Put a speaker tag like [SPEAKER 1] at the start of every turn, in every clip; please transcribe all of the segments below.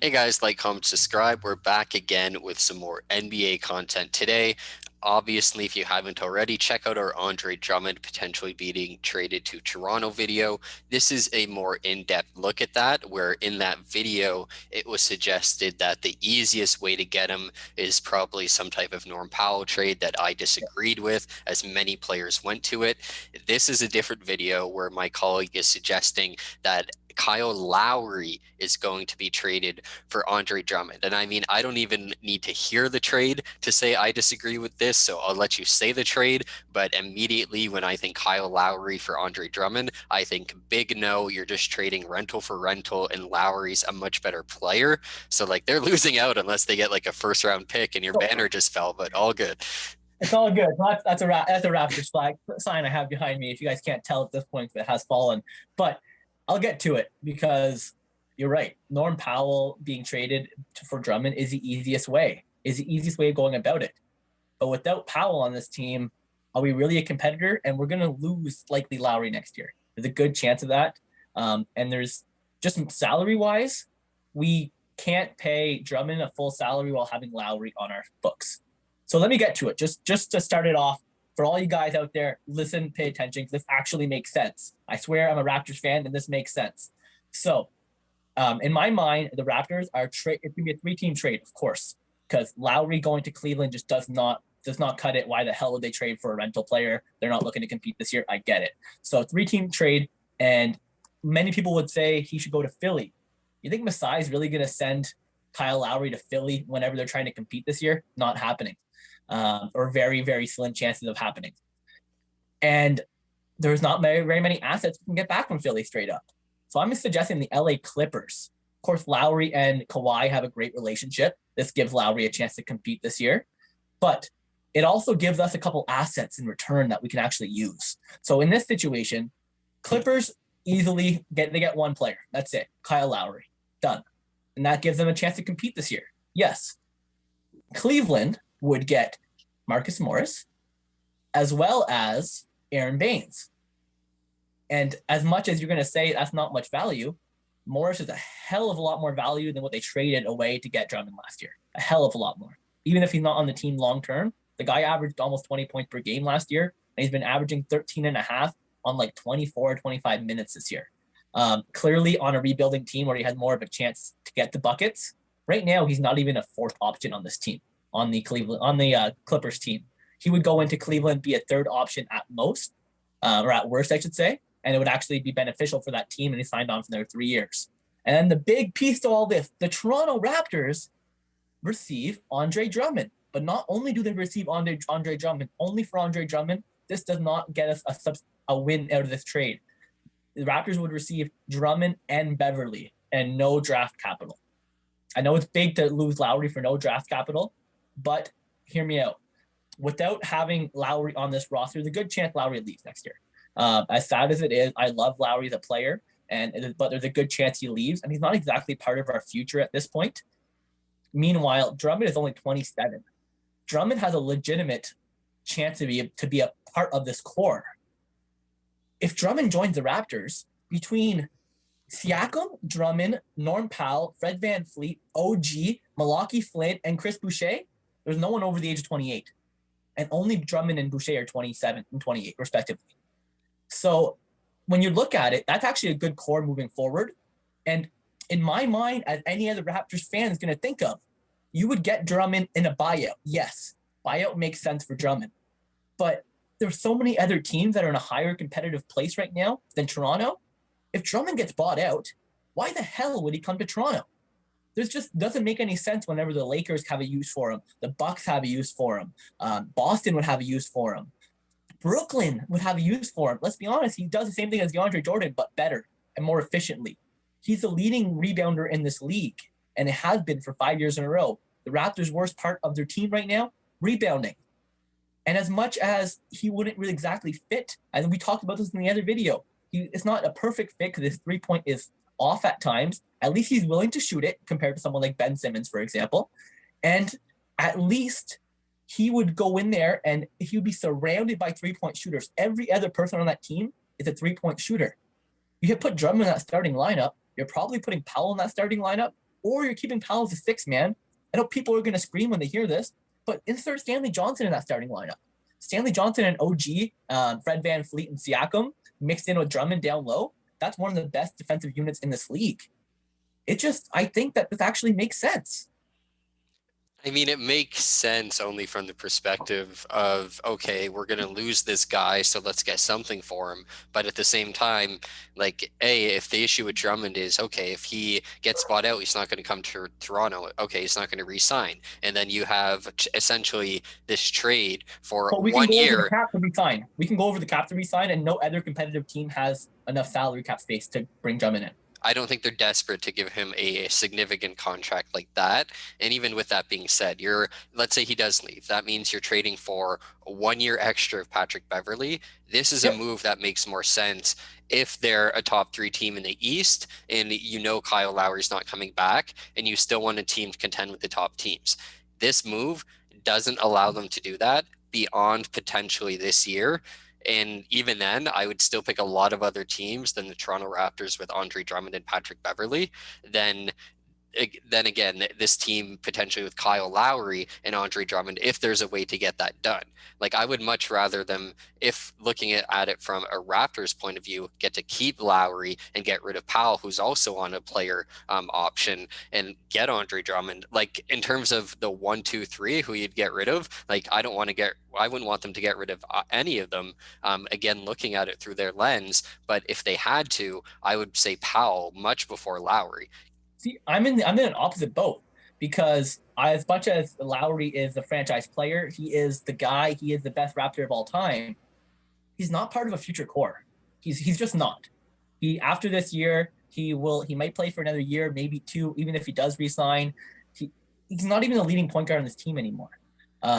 [SPEAKER 1] Hey guys, like, comment, subscribe. We're back again with some more NBA content today. Obviously, if you haven't already, check out our Andre Drummond potentially being traded to Toronto video. This is a more in-depth look at that, where in that video, it was suggested that the easiest way to get him is probably some type of Norm Powell trade that I disagreed with, as many players went to it. This is a different video where my colleague is suggesting that Kyle Lowry is going to be traded for Andre Drummond. And I mean, I don't even need to hear the trade to say I disagree with this, so I'll let you say the trade. But immediately when I think Kyle Lowry for Andre Drummond, I think big no, you're just trading rental for rental, and Lowry's a much better player. So like they're losing out unless they get like a first round pick, and your banner just fell, but all good.
[SPEAKER 2] It's all good. That's a Raptors flag sign I have behind me. If you guys can't tell at this point, it has fallen. But I'll get to it because you're right. Norm Powell being traded for Drummond is the easiest way. Is the easiest way of going about it. But without Powell on this team, are we really a competitor? And we're going to lose likely Lowry next year. There's a good chance of that. And there's just salary wise, we can't pay Drummond a full salary while having Lowry on our books. So let me get to it. Just to start it off, for all you guys out there, listen, pay attention, because this actually makes sense. I swear I'm a Raptors fan, and this makes sense. So, in my mind, the Raptors are it's going to be a 3-team trade, of course, because Lowry going to Cleveland just does not cut it. Why the hell would they trade for a rental player? They're not looking to compete this year. I get it. So 3-team trade, and many people would say he should go to Philly. You think Masai is really going to send Kyle Lowry to Philly whenever they're trying to compete this year? Not happening. Or very, very slim chances of happening. And there's not very many assets we can get back from Philly straight up. So I'm suggesting the LA Clippers. Of course, Lowry and Kawhi have a great relationship. This gives Lowry a chance to compete this year. But it also gives us a couple assets in return that we can actually use. So in this situation, Clippers easily get one player. That's it. Kyle Lowry. Done. And that gives them a chance to compete this year. Yes. Cleveland would get Marcus Morris as well as Aron Baynes. And as much as you're going to say that's not much value, Morris is a hell of a lot more value than what they traded away to get Drummond last year. A hell of a lot more. Even if he's not on the team long term, the guy averaged almost 20 points per game last year, and he's been averaging 13 and a half on like 24 or 25 minutes this year. Clearly on a rebuilding team where he had more of a chance to get the buckets. Right now, he's not even a fourth option on this team. On the Clippers team, he would go into Cleveland, be a third option at most, or at worst, I should say, and it would actually be beneficial for that team. And he signed on for another 3 years. And then the big piece to all this: the Toronto Raptors receive Andre Drummond, but not only do they receive Andre Drummond, only for Andre Drummond, this does not get us a win out of this trade. The Raptors would receive Drummond and Beverley and no draft capital. I know it's big to lose Lowry for no draft capital, but hear me out. Without having Lowry on this roster, there's a good chance Lowry leaves next year. As sad as it is, I love Lowry as a player, but there's a good chance he leaves, and he's not exactly part of our future at this point. Meanwhile, Drummond is only 27. Drummond has a legitimate chance to be a part of this core. If Drummond joins the Raptors, between Siakam, Drummond, Norm Powell, Fred VanVleet, OG, Milwaukee Flynn, and Chris Boucher, there's no one over the age of 28. And only Drummond and Boucher are 27 and 28, respectively. So when you look at it, that's actually a good core moving forward. And in my mind, as any other Raptors fan is going to think of, you would get Drummond in a buyout. Yes, buyout makes sense for Drummond. But there's so many other teams that are in a higher competitive place right now than Toronto. If Drummond gets bought out, why the hell would he come to Toronto? This just doesn't make any sense whenever the Lakers have a use for him. The Bucks have a use for him. Boston would have a use for him. Brooklyn would have a use for him. Let's be honest, he does the same thing as DeAndre Jordan, but better and more efficiently. He's the leading rebounder in this league, and it has been for 5 years in a row. The Raptors' worst part of their team right now, rebounding. And as much as he wouldn't really exactly fit, and we talked about this in the other video, it's not a perfect fit because his three-point is off at times. At least he's willing to shoot it compared to someone like Ben Simmons, for example. And at least he would go in there and he would be surrounded by three-point shooters. Every other person on that team is a three-point shooter. You could put Drummond in that starting lineup. You're probably putting Powell in that starting lineup. or you're keeping Powell as a six man. I know people are going to scream when they hear this, but insert Stanley Johnson in that starting lineup. Stanley Johnson and OG, Fred VanVleet and Siakam mixed in with Drummond down low. That's one of the best defensive units in this league. I think that this actually makes sense.
[SPEAKER 1] I mean, it makes sense only from the perspective of, okay, we're going to lose this guy, so let's get something for him. But at the same time, like, if the issue with Drummond is, okay, if he gets bought out, he's not going to come to Toronto. Okay, he's not going to re-sign. And then you have essentially this trade for
[SPEAKER 2] But we can
[SPEAKER 1] 1
[SPEAKER 2] go over
[SPEAKER 1] year.
[SPEAKER 2] the cap to re-sign. We can go over the cap to re-sign, and no other competitive team has enough salary cap space to bring Drummond in.
[SPEAKER 1] I don't think they're desperate to give him a significant contract like that. And even with that being said, let's say he does leave. That means you're trading for 1 year extra of Patrick Beverley. This is a move that makes more sense if they're a top 3 team in the East and Kyle Lowry's not coming back and you still want a team to contend with the top teams. This move doesn't allow them to do that beyond potentially this year. And even then, I would still pick a lot of other teams than the Toronto Raptors with Andre Drummond and Patrick Beverley. Then again, this team potentially with Kyle Lowry and Andre Drummond, if there's a way to get that done. Like, I would much rather them, if looking at it from a Raptors point of view, get to keep Lowry and get rid of Powell, who's also on a player option, and get Andre Drummond. Like, in terms of the 1, 2, 3 who you'd get rid of, like, I wouldn't want them to get rid of any of them. Again, looking at it through their lens, but if they had to, I would say Powell much before Lowry.
[SPEAKER 2] See, I'm in an opposite boat because as much as Lowry is a franchise player, he is the guy, he is the best Raptor of all time. He's not part of a future core. He's just not. After this year, he might play for another year, maybe 2, even if he does resign. He's not even the leading point guard on this team anymore.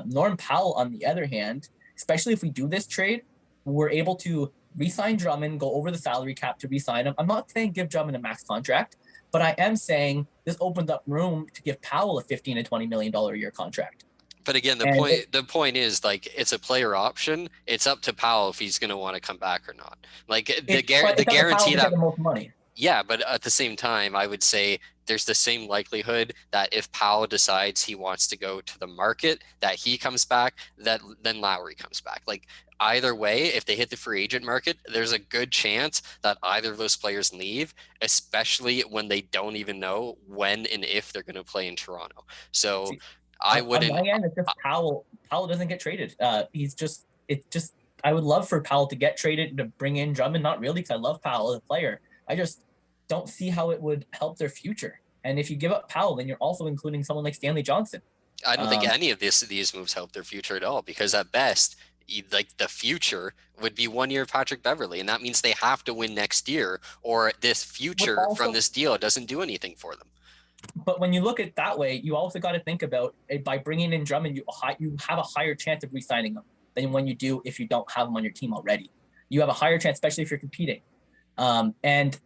[SPEAKER 2] Norm Powell, on the other hand, especially if we do this trade, we're able to re-sign Drummond, go over the salary cap to re-sign him. I'm not saying give Drummond a max contract, but I am saying this opens up room to give Powell a $15 to $20 million a year contract.
[SPEAKER 1] But again, the point is, like, it's a player option. It's up to Powell if he's going to want to come back or not. Like, the guarantee that
[SPEAKER 2] the most money.
[SPEAKER 1] Yeah, but at the same time, I would say there's the same likelihood that if Powell decides he wants to go to the market, that he comes back, then Lowry comes back. Like, either way, if they hit the free agent market, there's a good chance that either of those players leave, especially when they don't even know when and if they're going to play in Toronto. So I wouldn't.
[SPEAKER 2] On my end, it's just Powell doesn't get traded. I would love for Powell to get traded and to bring in Drummond. Not really, because I love Powell as a player. I just don't see how it would help their future. And if you give up Powell, then you're also including someone like Stanley Johnson.
[SPEAKER 1] I don't think any of these moves help their future at all, because at best, like, the future would be 1 year of Patrick Beverley, and that means they have to win next year, or this future from this deal doesn't do anything for them.
[SPEAKER 2] But when you look at it that way, you also got to think about, by bringing in Drummond, you have a higher chance of re-signing him than when you do if you don't have him on your team already. You have a higher chance, especially if you're competing. And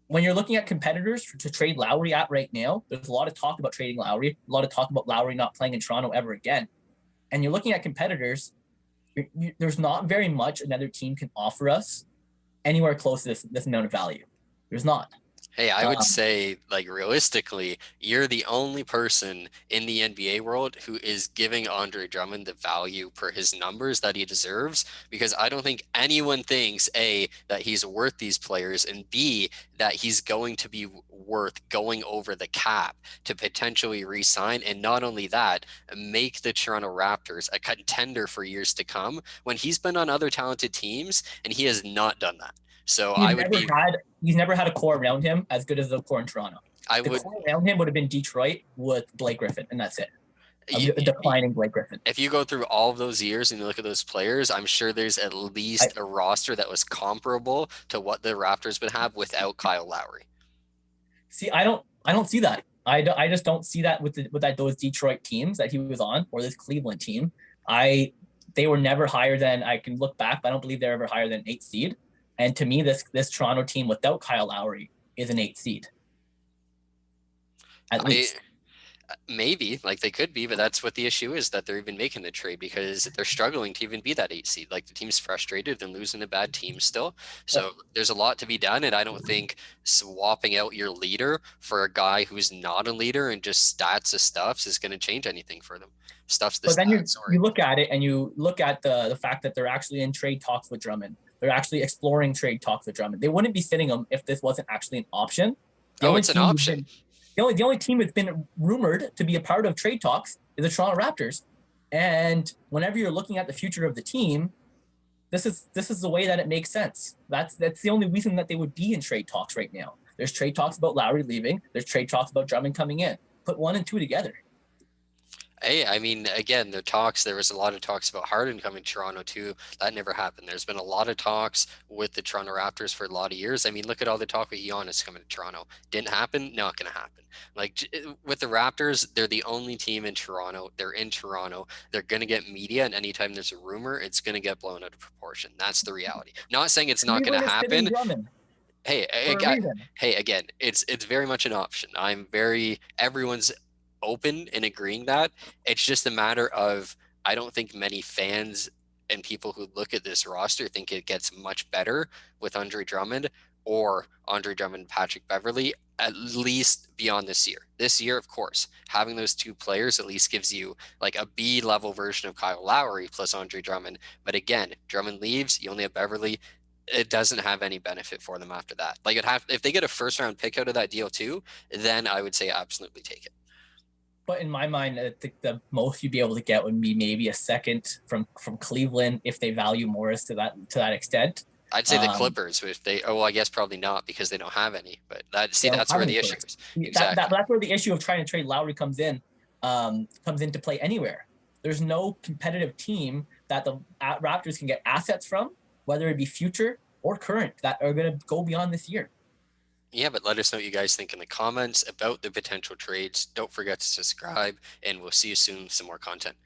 [SPEAKER 2] when you're looking at competitors to trade Lowry at right now, there's a lot of talk about trading Lowry, a lot of talk about Lowry not playing in Toronto ever again. And you're looking at competitors, there's not very much another team can offer us anywhere close to this amount of value. There's not.
[SPEAKER 1] Hey, I would say, like, realistically, you're the only person in the NBA world who is giving Andre Drummond the value per his numbers that he deserves, because I don't think anyone thinks, A, that he's worth these players, and B, that he's going to be worth going over the cap to potentially re-sign, and not only that, make the Toronto Raptors a contender for years to come, when he's been on other talented teams and he has not done that. So
[SPEAKER 2] he's never had a core around him as good as the core in Toronto. Core around him would have been Detroit with Blake Griffin, and that's it. Declining Blake Griffin.
[SPEAKER 1] If you go through all of those years and you look at those players, I'm sure there's at least a roster that was comparable to what the Raptors would have without Kyle Lowry.
[SPEAKER 2] See, I don't see that. I just don't see that with those Detroit teams that he was on, or this Cleveland team. They were never higher than, I can look back, but I don't believe they're ever higher than 8th seed. And to me, this Toronto team without Kyle Lowry is an 8th seed. At least.
[SPEAKER 1] Maybe, like they could be, but that's what the issue is, that they're even making the trade because they're struggling to even be that 8 seed. Like the team's frustrated and losing to bad teams still.
[SPEAKER 2] Yep.
[SPEAKER 1] So there's a lot to be done, and I don't think swapping out your leader for a guy who's not a leader and just stats of stuffs is going to change anything for them. Stuff's the
[SPEAKER 2] But then
[SPEAKER 1] stats,
[SPEAKER 2] you
[SPEAKER 1] sorry.
[SPEAKER 2] look at it and you look at the fact that they're actually in trade talks with Drummond. They're actually exploring trade talks with Drummond. They wouldn't be sitting him if this wasn't actually an option. The
[SPEAKER 1] Oh,
[SPEAKER 2] only
[SPEAKER 1] it's an
[SPEAKER 2] team who's
[SPEAKER 1] option.
[SPEAKER 2] been the only team that's been rumored to be a part of trade talks is the Toronto Raptors. And whenever you're looking at the future of the team, this is the way that it makes sense. That's the only reason that they would be in trade talks right now. There's trade talks about Lowry leaving. There's trade talks about Drummond coming in. Put 1 and 2 together.
[SPEAKER 1] Hey, I mean, again, there was a lot of talks about Harden coming to Toronto too. That never happened. There's been a lot of talks with the Toronto Raptors for a lot of years. I mean, look at all the talk with Giannis coming to Toronto. Didn't happen, not going to happen. Like with the Raptors, they're the only team in Toronto. They're in Toronto. They're going to get media, and anytime there's a rumor, it's going to get blown out of proportion. That's the reality. Not saying it's not going
[SPEAKER 2] Cleveland
[SPEAKER 1] to
[SPEAKER 2] is sitting
[SPEAKER 1] happen.
[SPEAKER 2] Drummond
[SPEAKER 1] Hey,
[SPEAKER 2] for a reason.
[SPEAKER 1] hey, again, it's very much an option. Everyone's open in agreeing that. It's just a matter of, I don't think many fans and people who look at this roster think it gets much better with Andre Drummond or Andre Drummond, Patrick Beverley, at least beyond this year. This year, of course, having those two players at least gives you like a B level version of Kyle Lowry plus Andre Drummond. But again, Drummond leaves, you only have Beverley. It doesn't have any benefit for them after that. Like if they get a first round pick out of that deal too, then I would say absolutely take it.
[SPEAKER 2] But in my mind, I think the most you'd be able to get would be maybe a second from Cleveland if they value Morris to that extent.
[SPEAKER 1] I'd say the Clippers, if they, oh, well, I guess probably not because they don't have any. But that's where the issue is. Exactly.
[SPEAKER 2] That's where the issue of trying to trade Lowry comes into play anywhere. There's no competitive team that the Raptors can get assets from, whether it be future or current, that are going to go beyond this year.
[SPEAKER 1] Yeah, but let us know what you guys think in the comments about the potential trades. Don't forget to subscribe, and we'll see you soon with some more content.